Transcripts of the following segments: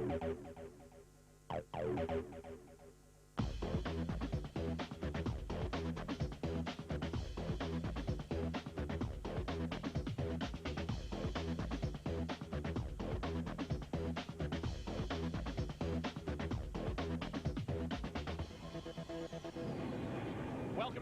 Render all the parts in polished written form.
Welcome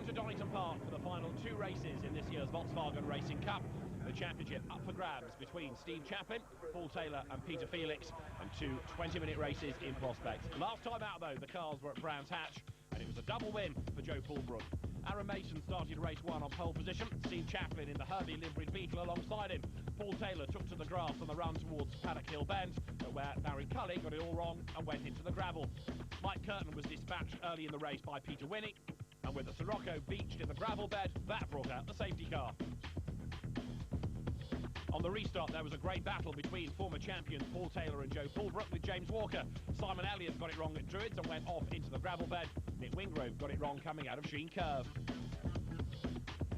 to Donington Park for the final two races in this year's Volkswagen Racing Cup. The championship up for grabs between Steve Chaplin, Paul Taylor and Peter Felix, and two 20-minute races in prospect. Last time out though, the cars were at Brands Hatch, and it was a double win for Joe Fulbrook. Aaron Mason started race one on pole position, Steve Chaplin in the Herbie liveried Beetle alongside him. Paul Taylor took to the grass on the run towards Paddock Hill Bend, but where Barry Cully got it all wrong and went into the gravel. Mike Curtin was dispatched early in the race by Peter Winnie, and with the Sirocco beached in the gravel bed, that brought out the safety car. On the restart, there was a great battle between former champions Paul Taylor and Joe Fulbrook with James Walker. Simon Elliott got it wrong at Druids and went off into the gravel bed. Nick Wingrove got it wrong coming out of Sheen Curve.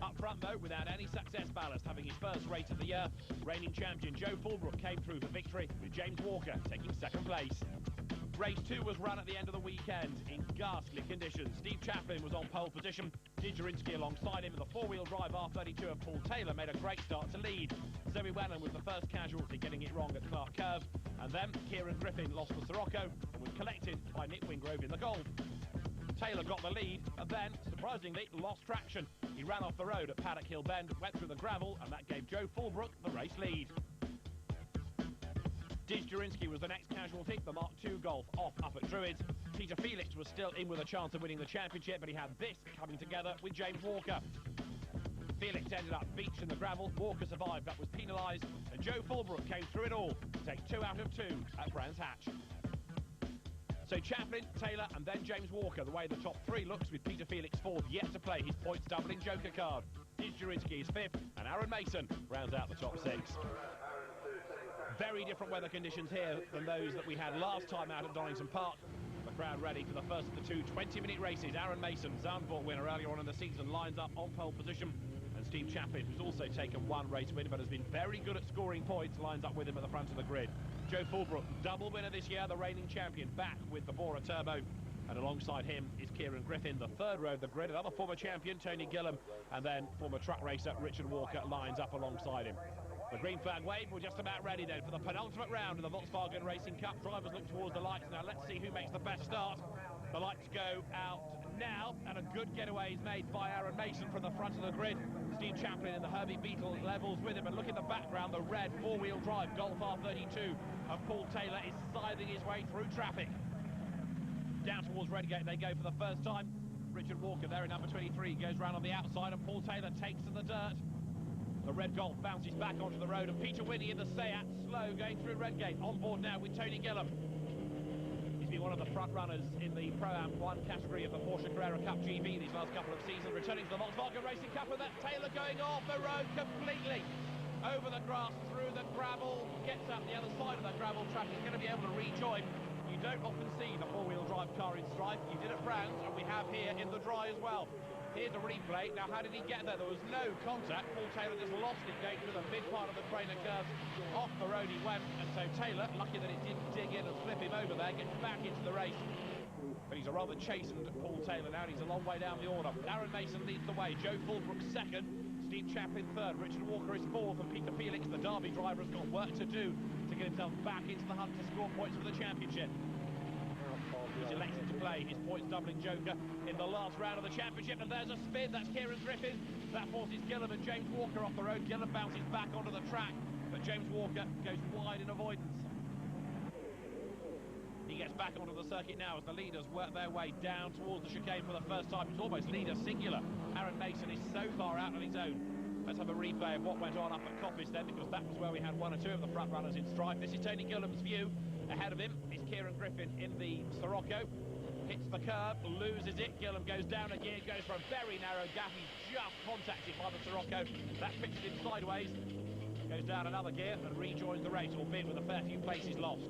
Up front, though, without any success ballast, having his first race of the year, reigning champion Joe Fulbrook came through for victory, with James Walker taking second place. Race 2 was run at the end of the weekend in ghastly conditions. Steve Chaplin was on pole position. Didjerinsky alongside him, and the four-wheel drive R32 of Paul Taylor made a great start to lead. Zoe Whelan was the first casualty, getting it wrong at Clark Curve, and then Kieran Griffin lost the Sirocco and was collected by Nick Wingrove in the Golf. Taylor got the lead and then, surprisingly, lost traction. He ran off the road at Paddock Hill Bend, went through the gravel, and that gave Joe Fulbrook the race lead. Didjerinsky was the next casualty, the Mark II Golf off up at Druids. Peter Felix was still in with a chance of winning the championship, but he had this coming together with James Walker. Felix ended up beached in the gravel, Walker survived but was penalised, and Joe Fulbrook came through it all to take 2 out of 2 at Brands Hatch. So Chaplin, Taylor and then James Walker, the way the top three looks, with Peter Felix fourth, yet to play his points doubling joker card. Didjerinsky is fifth, and Aaron Mason rounds out the top 6. Very different weather conditions here than those that we had last time out at Donington Park. The crowd ready for the first of the two 20-minute races. Aaron Mason, Zandvoort winner earlier on in the season, lines up on pole position. And Steve Chaplin, who's also taken one race win but has been very good at scoring points, lines up with him at the front of the grid. Joe Fulbrook, double winner this year, the reigning champion, back with the Bora Turbo. And alongside him is Kieran Griffin, the third row of the grid, another former champion, Tony Gillam, and then former truck racer Richard Walker lines up alongside him. The green flag wave, we're just about ready then for the penultimate round of the Volkswagen Racing Cup. Drivers look towards the lights now. Let's see who makes the best start. The lights go out now, and a good getaway is made by Aaron Mason from the front of the grid. Steve Chaplin in the Herbie Beetle levels with him, and look in the background, the red four-wheel drive Golf R32 of Paul Taylor is scything his way through traffic. Down towards Redgate they go for the first time. Richard Walker there in number 23 goes round on the outside, and Paul Taylor takes to the dirt. The red Golf bounces back onto the road, and Peter Winnie in the Seat, slow, going through Redgate. On board now with Tony Gillam. He's been one of the front runners in the Pro-Am 1 category of the Porsche Carrera Cup GV these last couple of seasons, returning to the Volkswagen Racing Cup, with that Taylor going off the road completely. Over the grass, through the gravel, gets up the other side of that gravel track. He's going to be able to rejoin. You don't often see the four-wheel drive car in strife. You did at Brands, and we have here in the dry as well. Here's a replay. Now, how did he get there? There was no contact. Paul Taylor just lost it going through the mid part of the trainer curve. Off the road he went, and so Taylor, lucky that it didn't dig in and flip him over there, gets back into the race. But he's a rather chastened Paul Taylor now, and he's a long way down the order. Aaron Mason leads the way. Joe Fulbrook second. Steve Chaplin third. Richard Walker is fourth, and Peter Felix, the Derby driver, has got work to do to get himself back into the hunt to score points for the championship. He's elected to play his points doubling joker in the last round of the championship, and there's a spin. That's Kieran Griffin. That forces Gillam and James Walker off the road. Gillam bounces back onto the track, but James Walker goes wide in avoidance. He gets back onto the circuit now as the leaders work their way down towards the chicane for the first time. It's almost leader singular. Aaron Mason is so far out on his own. Let's have a replay of what went on up at Coppice then, because that was where we had one or two of the front runners in strife. This is Tony Gillam's view. Ahead of him is Kieran Griffin in the Sirocco. Hits the curb, loses it. Gillam goes down a gear, goes for a very narrow gap. He's just contacted by the Sirocco. That pitches him sideways. Goes down another gear and rejoins the race, albeit with a fair few places lost.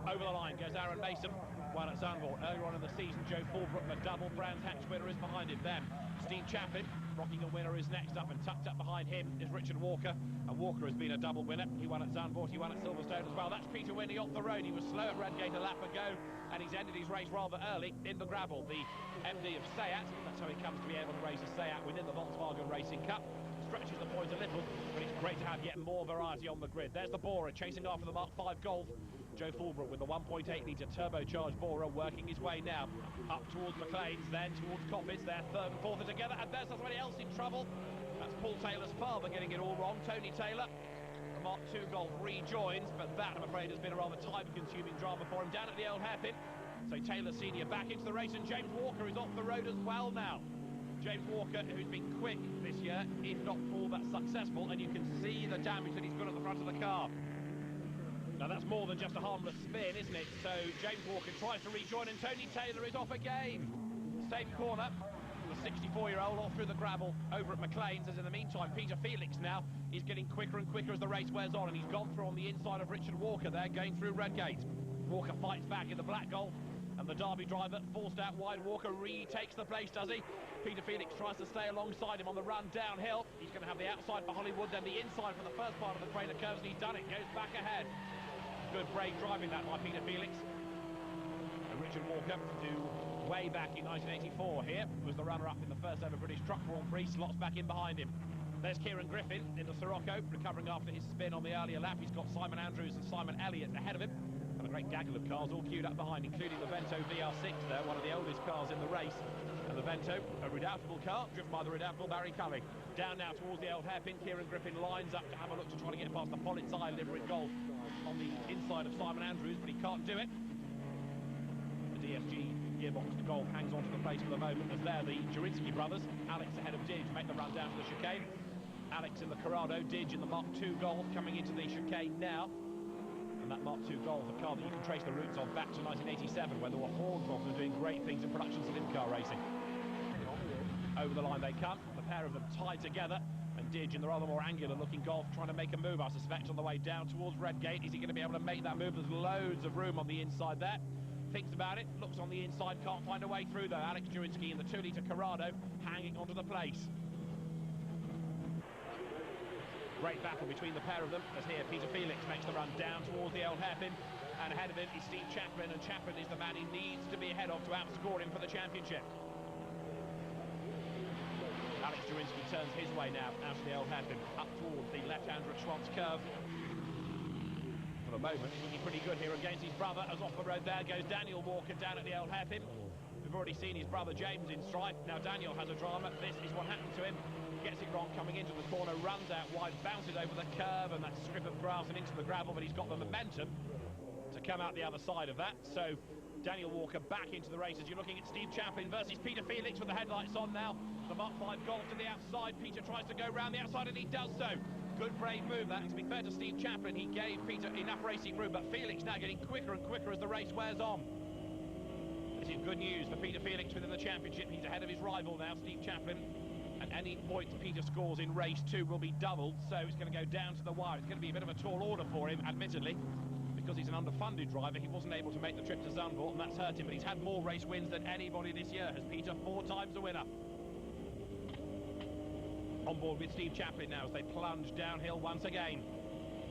Over the line goes Aaron Mason. While at Zandvoort, earlier on in the season, Joe Fulbrook, the double Brands Hatch winner, is behind him. Then Steve Chaplin, Rockingham winner, is next up, and tucked up behind him is Richard Walker. And Walker has been a double winner. He won at Zandvoort, he won at Silverstone as well. That's Peter Winnie off the road. He was slow at Redgate a lap ago, and he's ended his race rather early in the gravel. The MD of Seat, that's how he comes to be able to race a Seat within the Volkswagen Racing Cup. Stretches the points a little, but it's great to have yet more variety on the grid. There's the Bora chasing after the Mark 5 Golf. Joe Fulbrook with the 1.8-litre turbocharged Bora working his way now up towards McLean's, then towards Coppice. Their third and fourth are together, and there's somebody else in trouble. That's Paul Taylor's father getting it all wrong, Tony Taylor. The Mark 2 Golf rejoins, but that, I'm afraid, has been a rather time-consuming drama for him down at the old hairpin. So Taylor Senior back into the race, and James Walker is off the road as well now. James Walker, who's been quick this year, if not all that successful, and you can see the damage that he's got at the front of the car. Now that's more than just a harmless spin, isn't it? So James Walker tries to rejoin, and Tony Taylor is off again. Same corner, the 64-year-old off through the gravel over at McLean's, as in the meantime Peter Felix now is getting quicker and quicker as the race wears on, and he's gone through on the inside of Richard Walker there, going through Redgate. Walker fights back in the black Golf, and the Derby driver forced out wide. Walker retakes the place, does he? Peter Felix tries to stay alongside him on the run downhill. He's going to have the outside for Hollywood, then the inside for the first part of the crater curves, and he's done it. Goes back ahead. Good brave driving that by Peter Felix. And Richard Walker, who way back in 1984 here was the runner-up in the first ever British Truck Grand Prix, slots back in behind him. There's Kieran Griffin in the Sirocco, recovering after his spin on the earlier lap. He's got Simon Andrews and Simon Elliott ahead of him, and a great gaggle of cars all queued up behind, including the Vento VR6 there, one of the oldest cars in the race. And the Vento, a redoubtable car, driven by the redoubtable Barry Cully. Down now towards the old hairpin, Kieran Griffin lines up to have a look to try to get past the Pollitt's Eye Limerick Golf on the inside of Simon Andrews, but he can't do it. The DSG gearbox Golf hangs on to the place for the moment, as there the Jurinsky brothers, Alex ahead of Didge, make the run down to the chicane. Alex in the Corrado, Didge in the Mark 2 Golf coming into the chicane now. And that Mark 2 Golf, a car that you can trace the roots of back to 1987, when there were horns of them doing great things in production slim car racing. Over the line they come, the pair of them tied together, and Didge in the rather more angular looking Golf trying to make a move, I suspect, on the way down towards Redgate. Is he going to be able to make that move? There's loads of room on the inside there. Thinks about it, looks on the inside, can't find a way through though. Alex Jurinsky in the 2-litre Corrado hanging onto the place. Great battle between the pair of them, as here Peter Felix makes the run down towards the old hairpin, and ahead of him is Steve Chaplin, and Chaplin is the man he needs to be ahead of to outscore him for the championship. Alex Jurinsky turns his way now out of the old hairpin, up towards the left-hander at Schwantz curve. For the moment, he's looking pretty good here against his brother, as off the road there goes Daniel Walker down at the old hairpin. We've already seen his brother James in strife. Now Daniel has a drama. This is what happened to him. Gets it wrong coming into the corner, runs out wide, bounces over the curve and that strip of grass and into the gravel, but he's got the momentum to come out the other side of that. So Daniel Walker back into the race as you're looking at Steve Chaplin versus Peter Felix with the headlights on now. The Mark 5 Golf to the outside. Peter tries to go round the outside and he does so. Good brave move that. To be fair to Steve Chaplin, he gave Peter enough racing room, but Felix now getting quicker and quicker as the race wears on. This is good news for Peter Felix within the championship. He's ahead of his rival now, Steve Chaplin. And any points Peter scores in race 2 will be doubled, so it's going to go down to the wire. It's going to be a bit of a tall order for him, admittedly, because he's an underfunded driver. He wasn't able to make the trip to Zandvoort, and that's hurt him, but he's had more race wins than anybody this year, has Peter, 4 times the winner. On board with Steve Chaplin now as they plunge downhill once again.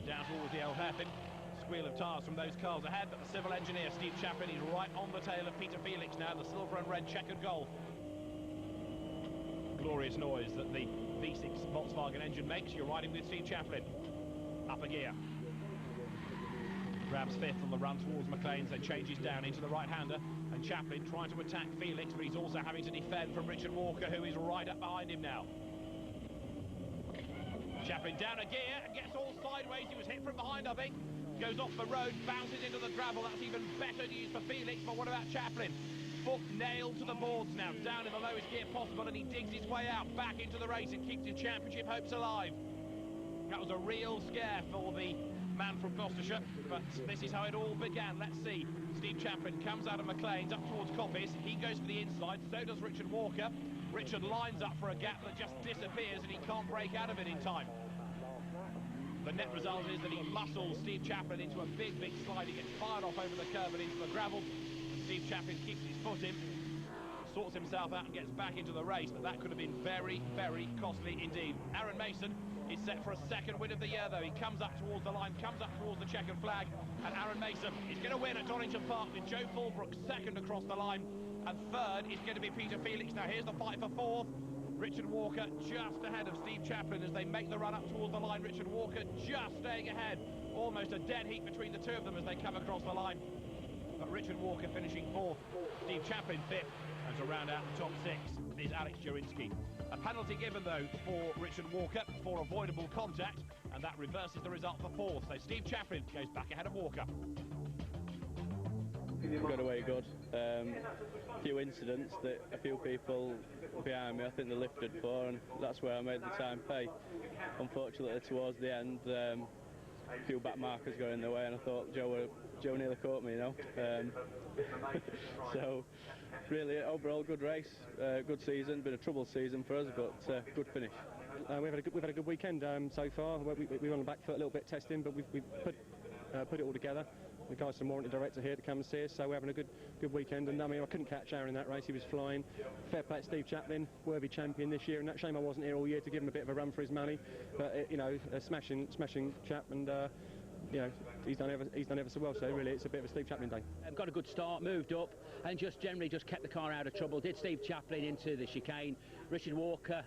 Down towards the old hairpin. Squeal of tyres from those cars ahead, but the civil engineer, Steve Chaplin, is right on the tail of Peter Felix now, the silver and red checkered Golf. Glorious noise that the V6 Volkswagen engine makes. You're riding with Steve Chaplin. Up a gear. Grabs 5th on the run towards McLean's, then changes down into the right-hander, and Chaplin trying to attack Felix, but he's also having to defend from Richard Walker, who is right up behind him now. Chaplin down a gear and gets all sideways. He was hit from behind, I think. Goes off the road, bounces into the gravel. That's even better news for Felix, but what about Chaplin? Foot nailed to the boards now, down in the lowest gear possible, and he digs his way out back into the race and keeps his championship hopes alive. That was a real scare for the man from Gloucestershire, but this is how it all began. Let's see. Steve Chaplin comes out of McLean's up towards Coppice. He goes for the inside, so does Richard Walker. Richard lines up for a gap that just disappears, and he can't break out of it in time. The net result is that he muscles Steve Chaplin into a big, big slide. He gets fired off over the curve and into the gravel. Steve Chaplin keeps his foot in, sorts himself out and gets back into the race, but that could have been very, very costly indeed. Aaron Mason is set for a second win of the year, though. He comes up towards the line, comes up towards the checkered flag, and Aaron Mason is going to win at Donington Park with Joe Fulbrook second across the line, and third is going to be Peter Felix. Now here's the fight for fourth. Richard Walker just ahead of Steve Chaplin as they make the run up towards the line. Richard Walker just staying ahead. Almost a dead heat between the two of them as they come across the line. But Richard Walker finishing fourth, Steve Chaplin fifth, and to round out the top six is Alex Jurinsky. A penalty given, though, for Richard Walker for avoidable contact, and that reverses the result for fourth. So Steve Chaplin goes back ahead of Walker. Got away good. A few incidents that a few people behind me I think they lifted for, and that's where I made the time pay. Unfortunately, towards the end, a few back markers going in the way, and I thought Joe nearly caught me, you know. So, really, overall, good race, good season. Been a troubled season for us, but good finish. We've had a good weekend so far. We were on the back foot a little bit testing, but we've put it all together. The guys from Warrington Director here to come and see us, so we're having a good weekend. And I mean, I couldn't catch Aaron in that race; he was flying. Fair play to Steve Chaplin, worthy champion this year. And that shame I wasn't here all year to give him a bit of a run for his money. But you know, a smashing chap, and you know, he's done ever so well. So really, it's a bit of a Steve Chaplin day. Got a good start, moved up, and generally kept the car out of trouble. Did Steve Chaplin into the chicane. Richard Walker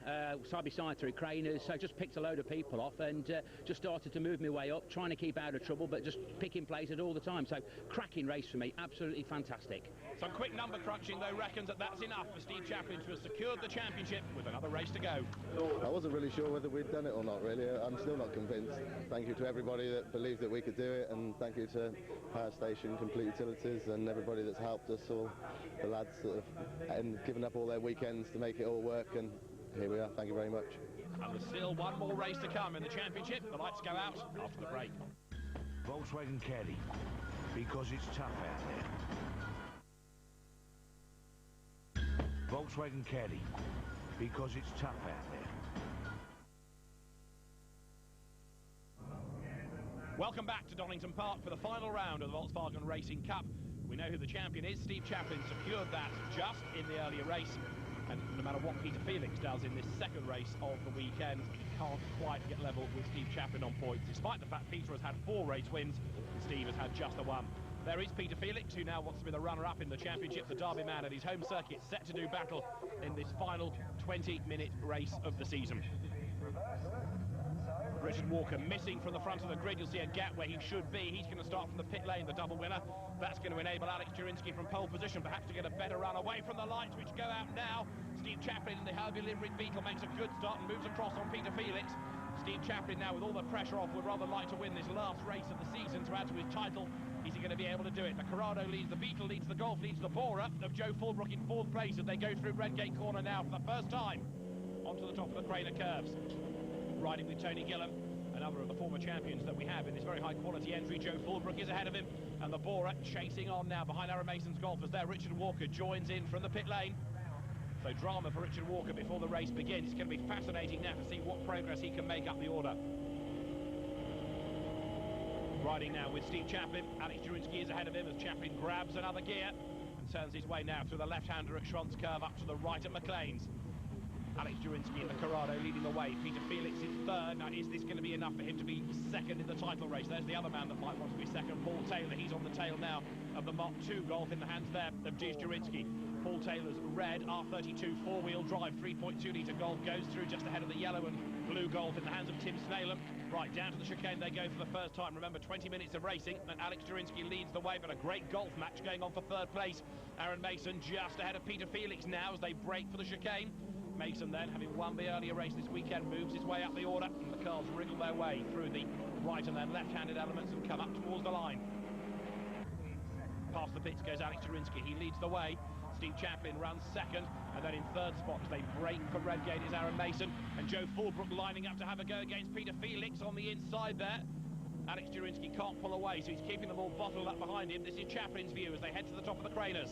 side by side through Craners, so just picked a load of people off and just started to move my way up, trying to keep out of trouble, but just picking places all the time. So cracking race for me, absolutely fantastic. Some quick number crunching, though, reckons that's enough for Steve Chaplin to have secured the championship with another race to go. I wasn't really sure whether we'd done it or not, really. I'm still not convinced. Thank you to everybody that believed that we could do it, and thank you to Power Station, Complete Utilities, and everybody that's helped us, all the lads that have given up all their weekends to make it all work, and here we are. Thank you very much. And there's still one more race to come in the championship. The lights go out after the break. Volkswagen Caddy, because it's tough out there. Volkswagen Caddy, because it's tough out there. Welcome back to Donington Park for the final round of the Volkswagen Racing Cup. We know who the champion is. Steve Chaplin secured that just in the earlier race. And no matter what Peter Felix does in this second race of the weekend, he can't quite get level with Steve Chaplin on points, despite the fact Peter has had 4 race wins and Steve has had just the one. There is Peter Felix, who now wants to be the runner-up in the championship, the Derby man at his home circuit, set to do battle in this final 20-minute race of the season. Richard Walker missing from the front of the grid. You'll see a gap where he should be. He's going to start from the pit lane, the double winner. That's going to enable Alex Jurinsky from pole position perhaps to get a better run away from the lights, which go out now. Steve Chaplin in the Herbie Limerick Beetle makes a good start and moves across on Peter Felix. Steve Chaplin now, with all the pressure off, would rather like to win this last race of the season to add to his title. Is he going to be able to do it? The Corrado leads, the Beetle leads, the Golf leads, the Bora of Joe Fulbrook in 4th place as they go through Redgate Corner now for the first time onto the top of the Craner curves. Riding with Tony Gillam, another of the former champions that we have in this very high-quality entry. Joe Fulbrook is ahead of him, and the Bora chasing on now behind Aaron Mason's golfers there. Richard Walker joins in from the pit lane. So drama for Richard Walker before the race begins. It's going to be fascinating now to see what progress he can make up the order. Riding now with Steve Chaplin. Alex Jurinsky is ahead of him as Chaplin grabs another gear and turns his way now through the left-hander at Schwantz Curve up to the right at McLean's. Alex Jurinsky in the Corrado leading the way. Peter Felix is third. Now, is this going to be enough for him to be second in the title race? There's the other man that might want to be second, Paul Taylor. He's on the tail now of the Mark II Golf in the hands there of Diz Jurinsky. Paul Taylor's red R32 4-wheel drive 3.2-litre Golf goes through just ahead of the yellow and blue Golf in the hands of Tim Snellam. Right, down to the chicane they go for the first time. Remember, 20 minutes of racing, and Alex Jurinsky leads the way, but a great golf match going on for 3rd place. Aaron Mason just ahead of Peter Felix now as they break for the chicane. Mason then, having won the earlier race this weekend, moves his way up the order, and the cars wriggle their way through the right and then left-handed elements and come up towards the line. Past the pits goes Alex Jurinsky. He leads the way. Steve Chaplin runs second, and then in 3rd spot as they break for Redgate is Aaron Mason, and Joe Fulbrook lining up to have a go against Peter Felix on the inside there. Alex Jurinsky can't pull away, so he's keeping them all bottled up behind him. This is Chaplin's view as they head to the top of the Craners.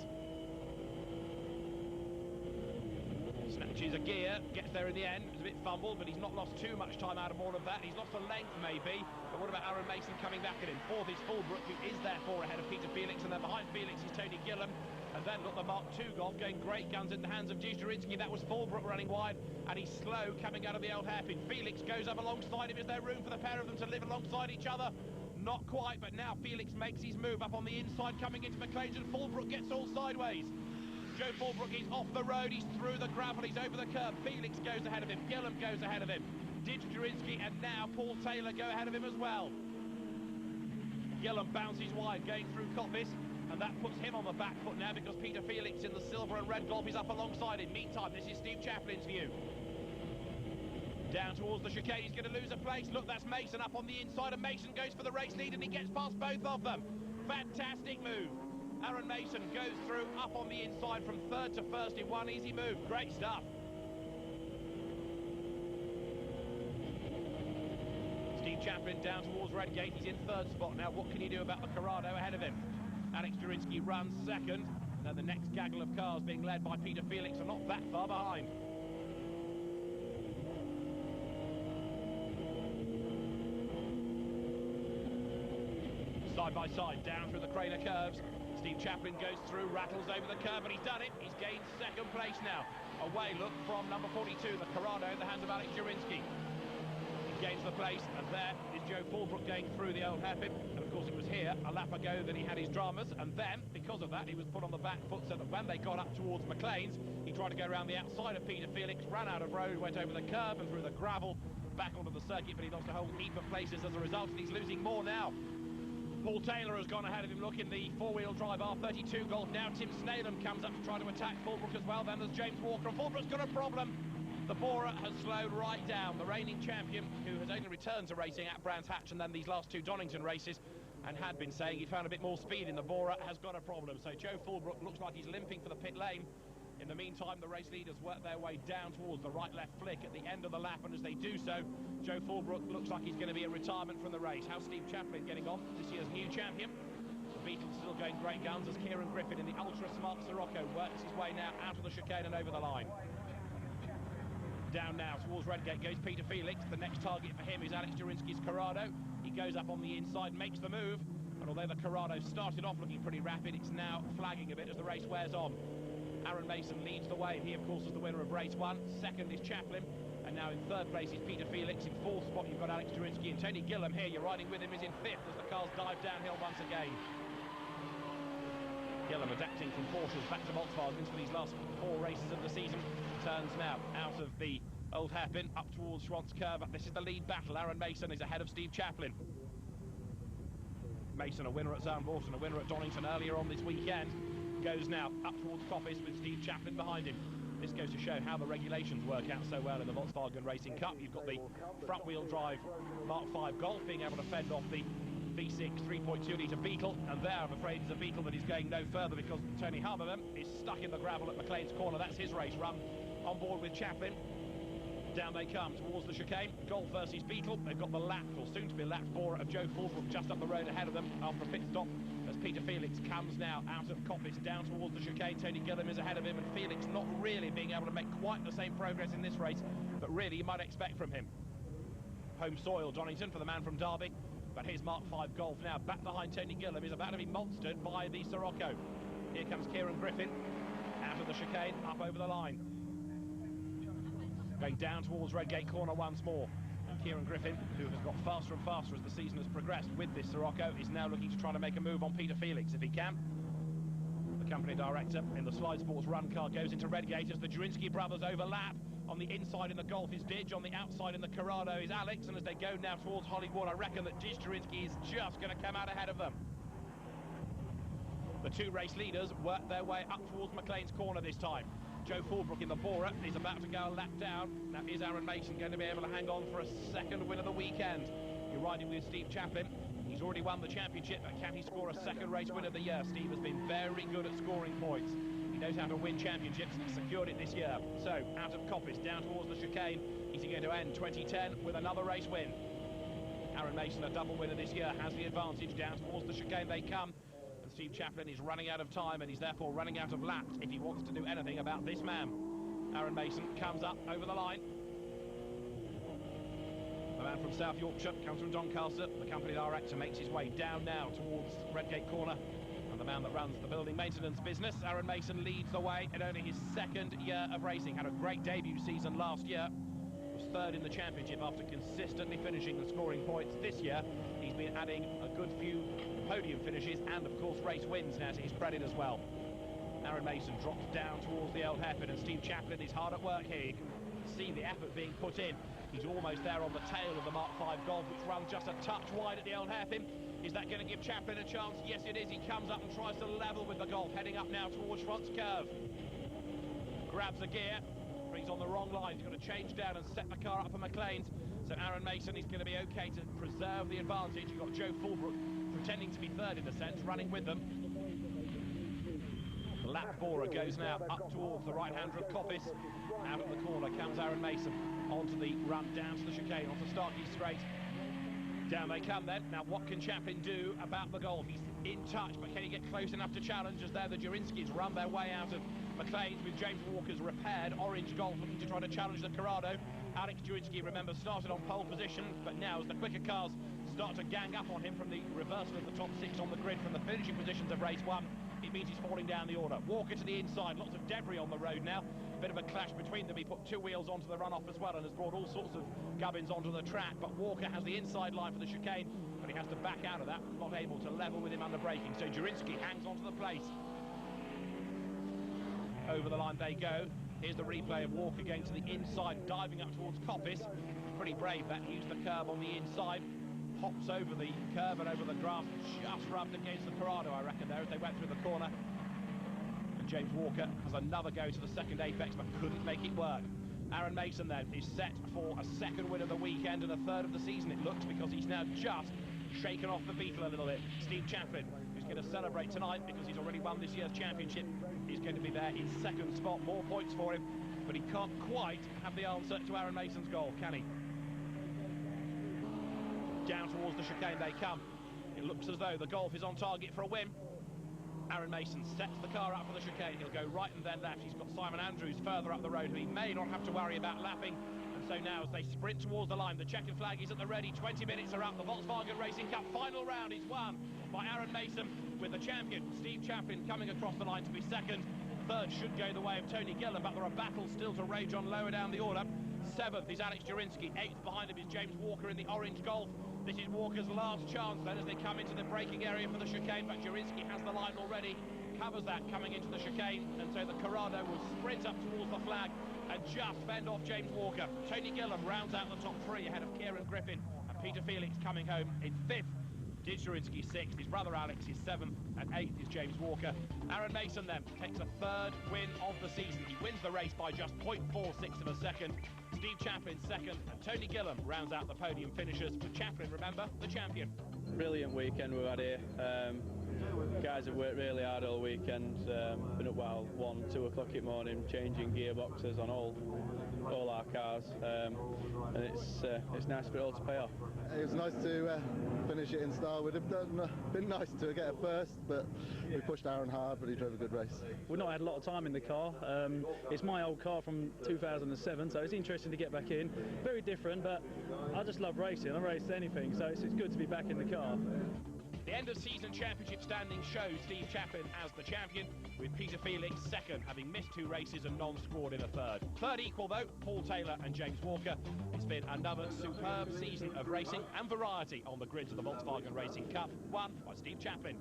Snatches a gear, gets there in the end. It's a bit fumbled, but he's not lost too much time out of all of that. He's lost a length, maybe. But what about Aaron Mason coming back at him? 4th is Fulbrook, who is therefore ahead of Peter Felix, and then behind Felix is Tony Gillam. And then look, the Mark II Golf going great guns in the hands of Dzierzurinsky. That was Fulbrook running wide, and he's slow coming out of the old hairpin. Felix goes up alongside him. Is there room for the pair of them to live alongside each other? Not quite, but now Felix makes his move up on the inside, coming into McLean's, and Fulbrook gets all sideways. Joe Fulbrook is off the road, he's through the gravel, he's over the curb. Felix goes ahead of him, Gillam goes ahead of him. Dzierzurinsky and now Paul Taylor go ahead of him as well. Gillam bounces wide, going through Coppice, and that puts him on the back foot now because Peter Felix in the silver and red Golf is up alongside him. Meantime, this is Steve Chaplin's view. Down towards the chicane, he's going to lose a place. Look, that's Mason up on the inside, and Mason goes for the race lead, and he gets past both of them. Fantastic move. Aaron Mason goes through up on the inside from third to first in one easy move. Great stuff. Steve Chaplin down towards Redgate. He's in third spot now. What can he do about the Corrado ahead of him? Alex Dzierzurinsky runs second. Now the next gaggle of cars being led by Peter Felix are not that far behind. Side by side, down through the Craner curves. Steve Chaplin goes through, rattles over the curve, and he's done it. He's gained second place now. Away look from number 42, the Corrado in the hands of Alex Dzierzurinsky. He gains the place, and there is Joe Fulbrook going through the old hairpin. And of course it was here, a lap ago, that he had his dramas, and then, because of that, he was put on the back foot so that when they got up towards McLean's, he tried to go around the outside of Peter Felix, ran out of road, went over the curb and through the gravel, back onto the circuit, but he lost a whole heap of places as a result, and he's losing more now. Paul Taylor has gone ahead of him. Look, in the four-wheel drive R32 Golf. Now Tim Snedden comes up to try to attack Fulbrook as well. Then there's James Walker, and Fulbrook's got a problem. The Bora has slowed right down. The reigning champion, who has only returned to racing at Brands Hatch and then these last two Donington races, and had been saying he found a bit more speed in the Bora, has got a problem. So Joe Fulbrook looks like he's limping for the pit lane. In the meantime, the race leaders work their way down towards the right-left flick at the end of the lap, and as they do so, Joe Fulbrook looks like he's going to be a retirement from the race. How's Steve Chaplin getting on, this year's new champion? The Beatles still going great guns as Kieran Griffin in the ultra-smart Sirocco works his way now out of the chicane and over the line. Down now towards Redgate goes Peter Felix. The next target for him is Alex Dzierzurinsky's Corrado. He goes up on the inside, makes the move, and although the Corrado started off looking pretty rapid, it's now flagging a bit as the race wears on. Aaron Mason leads the way, and he, of course, is the winner of race one. Second is Chaplin, and now in third place is Peter Felix. In fourth spot, you've got Alex Dzierzurinsky, and Tony Gillam here, you're riding with him, is in fifth as the cars dive downhill once again. Gillam adapting from Porsches back to Volkswagens for these last four races of the season. Turns now out of the old hairpin up towards Schwantz curve. This is the lead battle. Aaron Mason is ahead of Steve Chaplin. Mason, a winner at Zandvoort, a winner at Donington earlier on this weekend, goes now up towards Coppice with Steve Chaplin behind him. This goes to show how the regulations work out so well in the Volkswagen Racing Cup. You've got the front-wheel drive Mark V Golf being able to fend off the V6 3.2-litre Beetle, and there, I'm afraid, is a Beetle that is going no further because Tony Haberman is stuck in the gravel at McLean's corner. That's his race run. On board with Chaplin. Down they come towards the chicane. Golf versus Beetle. They've got the lapped, or soon-to-be-lapped, Bora of Joe Fulbrook just up the road ahead of them after a pit stop. As Peter Felix comes now out of Coppice down towards the chicane. Tony Gillam is ahead of him, and Felix not really being able to make quite the same progress in this race that really you might expect from him. Home soil, Donington, for the man from Derby. But here's Mark V Golf now back behind Tony Gillam. He's about to be monstered by the Sirocco. Here comes Kieran Griffin out of the chicane, up over the line. Going down towards Redgate corner once more. And Kieran Griffin, who has got faster and faster as the season has progressed with this Sirocco, is now looking to try to make a move on Peter Felix if he can. The company director in the Slide Sports run car goes into Redgate as the Dzierzurinsky brothers overlap. On the inside in the Golf is Didge, on the outside in the Corrado is Alex, and as they go now towards Hollywood, I reckon that Dzierzurinsky is just going to come out ahead of them. The two race leaders work their way up towards McLean's corner this time. Joe Fulbrook in the Bora is about to go a lap down. Now, is Aaron Mason going to be able to hang on for a second win of the weekend? You're riding with Steve Chaplin. He's already won the championship, but can he score a second race win of the year? Steve has been very good at scoring points. He knows how to win championships. He's secured it this year. So, out of Coppice, down towards the chicane. Is he going to end 2010 with another race win? Aaron Mason, a double winner this year, has the advantage. Down towards the chicane they come. Steve Chaplin is running out of time, and he's therefore running out of laps if he wants to do anything about this man. Aaron Mason comes up over the line. The man from South Yorkshire comes from Doncaster. The company director makes his way down now towards Redgate corner. And And the man that runs the building maintenance business, Aaron Mason, leads the way in only his second year of racing. Had a great debut season last year. Was third in the championship after consistently finishing and scoring points. This year, he's been adding a good few podium finishes and, of course, race wins now to his credit as well. Aaron Mason drops down towards the old hairpin, and Steve Chaplin is hard at work here. You can see the effort being put in. He's almost there on the tail of the Mark 5 Golf, which runs just a touch wide at the old hairpin. Is that going to give Chaplin a chance? Yes, it is. He comes up and tries to level with the Golf, heading up now towards Schrott's curve. Grabs a gear, but he's on the wrong line. He's got to change down and set the car up for McLean's. So Aaron Mason is going to be okay to preserve the advantage. You've got Joe Fulbrook pretending to be third in a sense, running with them. The lap borer goes now up towards the right-hander of Coppice. Out of the corner comes Aaron Mason onto the run down to the chicane, onto Starkey Straight. Down they come then. Now what can Chaplin do about the Golf? He's in touch, but can he get close enough to challenge? As there the Jurinskis run their way out of McLean's with James Walker's repaired orange Golf looking to try to challenge the Corrado. Alex Jurinski, remember, started on pole position, but now as the quicker cars start to gang up on him from the reversal of the top six on the grid from the finishing positions of race one, it means he's falling down the order. Walker to the inside, lots of debris on the road now. Bit of a clash between them. He put two wheels onto the runoff as well and has brought all sorts of gubbins onto the track. But Walker has the inside line for the chicane, but he has to back out of that, not able to level with him under braking. So Jurinski hangs onto the place. Over the line they go. Here's the replay of Walker going to the inside, diving up towards Coppice. Pretty brave that. Used the curb on the inside. Hops over the curb and over the grass, just rubbed against the Corrado, I reckon, there as they went through the corner. And James Walker has another go to the second apex, but couldn't make it work. Aaron Mason then is set for a second win of the weekend and a third of the season, it looks, because he's now just shaken off the beetle a little bit. Steve Chaplin, who's going to celebrate tonight because he's already won this year's championship, he's going to be there in second spot. More points for him, but he can't quite have the answer to Aaron Mason's goal, can he? Down towards the chicane they come. It looks as though the Golf is on target for a win. Aaron Mason sets the car up for the chicane. He'll go right and then left. He's got Simon Andrews further up the road, who he may not have to worry about lapping. And so now as they sprint towards the line, the checkered flag is at the ready. 20 minutes are up. The Volkswagen Racing Cup final round is won by Aaron Mason, with the champion Steve Chaplin coming across the line to be second. Third should go the way of Tony Gillan, but there are battles still to rage on lower down the order. Seventh is Alex Jurinski. Eighth behind him is James Walker in the orange Golf. This is Walker's last chance then as they come into the braking area for the chicane, but Jurinski has the line already, covers that coming into the chicane, and so the Corrado will sprint up towards the flag and just fend off James Walker. Tony Gillan rounds out the top three ahead of Kieran Griffin, and Peter Felix coming home in fifth. Is Jurinski sixth, his brother Alex is seventh, and eighth is James Walker. Aaron Mason then takes a third win of the season. He wins the race by just 0.46 of a second. Steve Chaplin second, and Tony Gillan rounds out the podium finishers. For Chaplin, remember, the champion. Brilliant weekend we've had here. Guys have worked really hard all weekend. Been up well 1, 2 o'clock in the morning, changing gearboxes on all our cars, and it's nice for it all to pay off. It was nice to finish it in style. Would have been nice to get a first, but we pushed Aaron hard, but he drove a good race. We've not had a lot of time in the car. It's my old car from 2007, so it's interesting to get back in. Very different, but I just love racing. I race anything, so it's good to be back in the car. The end of season championship standings shows Steve Chaplin as the champion, with Peter Felix second, having missed 2 races and non-scored in a third. Third equal though, Paul Taylor and James Walker. It's been another superb season of racing and variety on the grids of the Volkswagen Racing Cup, won by Steve Chaplin.